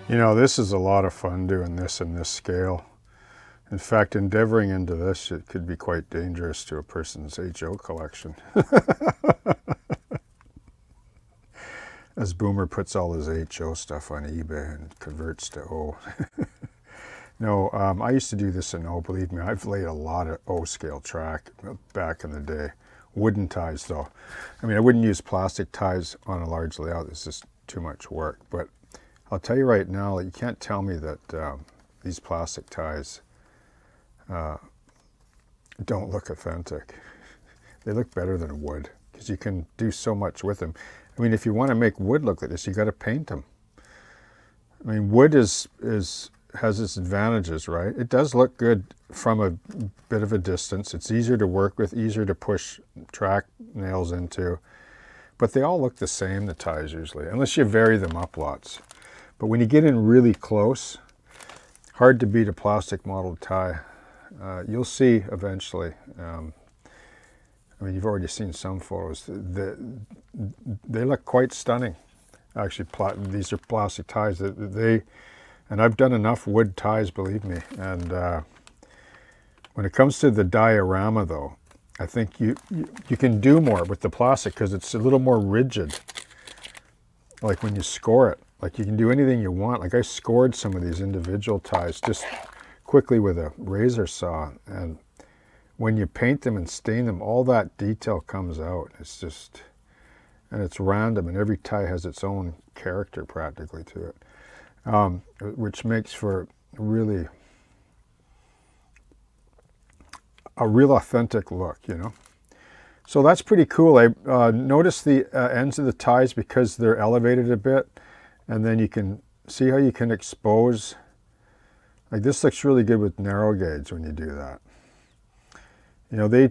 You know, this is a lot of fun doing this in this scale. In fact, endeavoring into this, it could be quite dangerous to a person's HO collection. As Boomer puts all his HO stuff on eBay and converts to O. No, I used to do this in O, believe me. I've laid a lot of O scale track back in the day. Wooden ties though. I mean, I wouldn't use plastic ties on a large layout. It's just too much work. But I'll tell you right now that you can't tell me that these plastic ties don't look authentic. They look better than wood because you can do so much with them. I mean, if you want to make wood look like this, you got to paint them. I mean, wood has its advantages, right? It does look good from a bit of a distance. It's easier to work with, easier to push track nails into, but they all look the same, the ties usually, unless you vary them up lots. But when you get in really close, hard to beat a plastic modeled tie. You'll see eventually. I mean, you've already seen some photos. They look quite stunning. Actually, these are plastic ties. And I've done enough wood ties, believe me. And when it comes to the diorama, though, I think you can do more with the plastic because it's a little more rigid. Like when you score it, like you can do anything you want. Like I scored some of these individual ties just quickly with a razor saw, and when you paint them and stain them, all that detail comes out. It's just, and it's random, and every tie has its own character practically to it, which makes for really a real authentic look, you know. So that's pretty cool. I noticed the ends of the ties because they're elevated a bit, and then you can see how you can expose. Like this looks really good with narrow gauge when you do that. You know,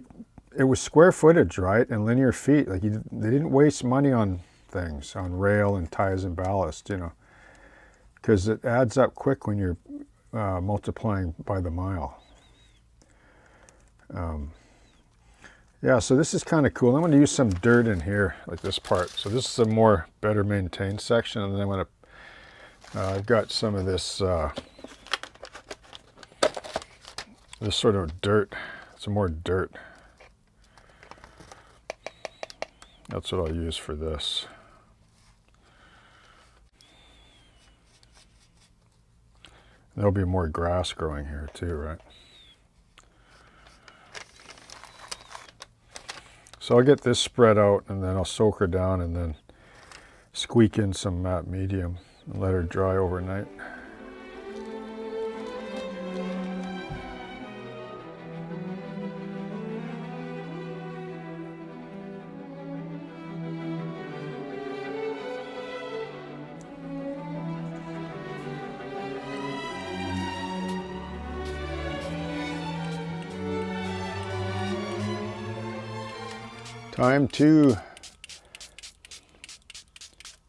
it was square footage, right, and linear feet. Like they didn't waste money on things, on rail and ties and ballast, you know, because it adds up quick when you're multiplying by the mile. Yeah, so this is kind of cool. I'm going to use some dirt in here, like this part. So this is a more better maintained section, and then I'm going to, I've got some of this, this sort of dirt, some more dirt. That's what I'll use for this. There'll be more grass growing here too, right? So I'll get this spread out, and then I'll soak her down and then squeak in some matte medium and let her dry overnight. Time to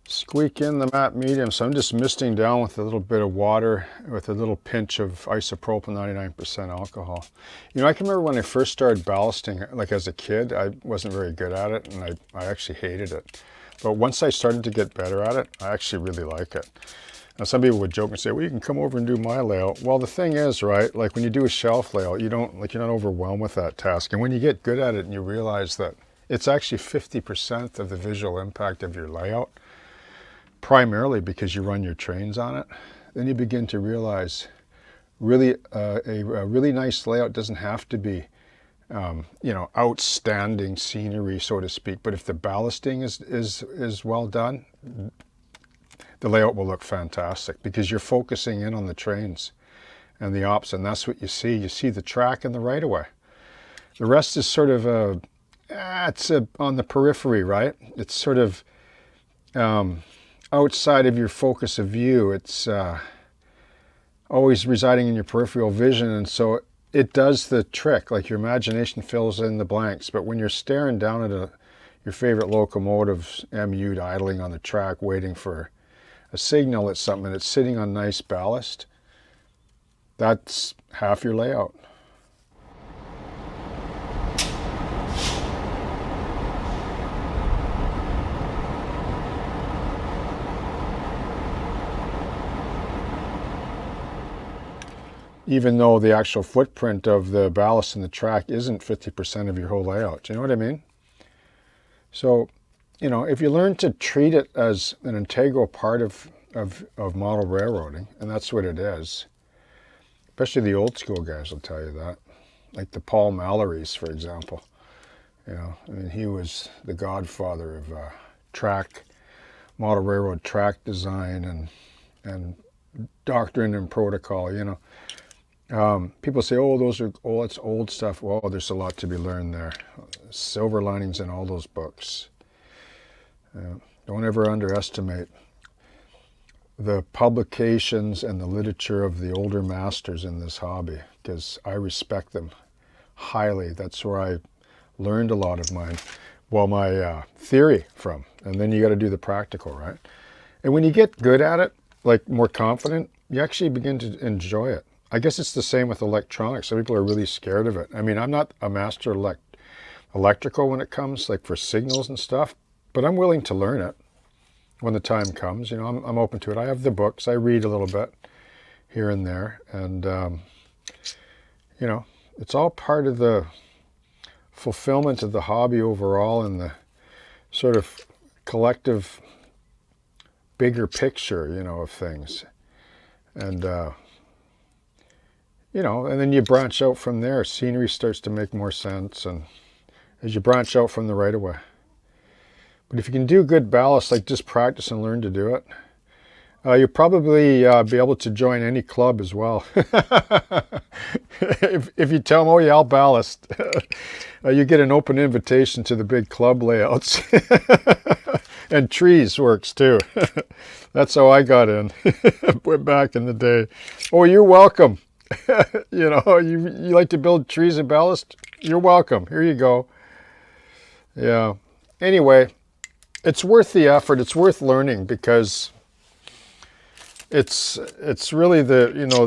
squeak in the matte medium. So I'm just misting down with a little bit of water with a little pinch of isopropyl 99% alcohol. You know, I can remember when I first started ballasting, like as a kid, I wasn't very good at it, and I actually hated it. But once I started to get better at it, I actually really like it. Now, some people would joke and say, well, you can come over and do my layout. Well, the thing is, right, like when you do a shelf layout, you're not overwhelmed with that task. And when you get good at it and you realize that it's actually 50% of the visual impact of your layout, primarily because you run your trains on it, then you begin to realize really a really nice layout doesn't have to be you know, outstanding scenery, so to speak. But if the ballasting is well done, the layout will look fantastic because you're focusing in on the trains and the ops, and that's what you see. You see the track and the right-of-way. The rest is sort of it's on the periphery, right? It's sort of outside of your focus of view. It's always residing in your peripheral vision, and so it does the trick. Like your imagination fills in the blanks, but when you're staring down at your favorite locomotive's MU idling on the track waiting for a signal at something, and it's sitting on nice ballast, that's half your layout. even though the actual footprint of the ballast in the track isn't 50% of your whole layout. You know what I mean? So, you know, if you learn to treat it as an integral part of model railroading, and that's what it is, especially the old school guys will tell you that, like the Paul Mallory's, for example. You know, I mean, he was the godfather of model railroad track design and doctrine and protocol, you know. People say, oh, it's old stuff. Well, there's a lot to be learned there. Silver linings in all those books. Don't ever underestimate the publications and the literature of the older masters in this hobby, because I respect them highly. That's where I learned a lot of my theory from. And then you got to do the practical, right? And when you get good at it, like more confident, you actually begin to enjoy it. I guess it's the same with electronics. Some people are really scared of it. I mean, I'm not a master electrical when it comes, like for signals and stuff, but I'm willing to learn it when the time comes. You know, I'm open to it. I have the books. I read a little bit here and there. And, you know, it's all part of the fulfillment of the hobby overall and the sort of collective bigger picture, you know, of things. And, you know, and then you branch out from there. Scenery starts to make more sense, and as you branch out from the right-of-way. But if you can do good ballast, like just practice and learn to do it, you'll probably be able to join any club as well. if you tell them, oh yeah, I'll ballast, you get an open invitation to the big club layouts. And trees works too. That's how I got in way back in the day. Oh, you're welcome. You know, you like to build trees and ballast? You're welcome. Here you go. Yeah. Anyway, it's worth the effort. It's worth learning, because it's really the, you know,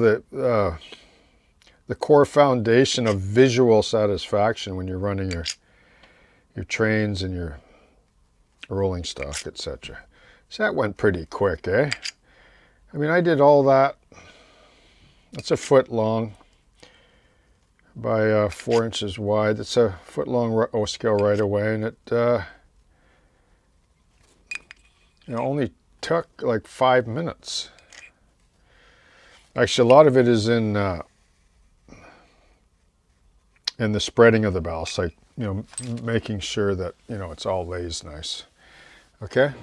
the core foundation of visual satisfaction when you're running your trains and your rolling stock, etc. So that went pretty quick, eh? I mean, I did all that. That's a foot long by 4 inches wide. It's a foot long scale right away, and it you know, only took like 5 minutes. Actually, a lot of it is in the spreading of the ballast, like, you know, making sure that, you know, it's all lays nice. Okay.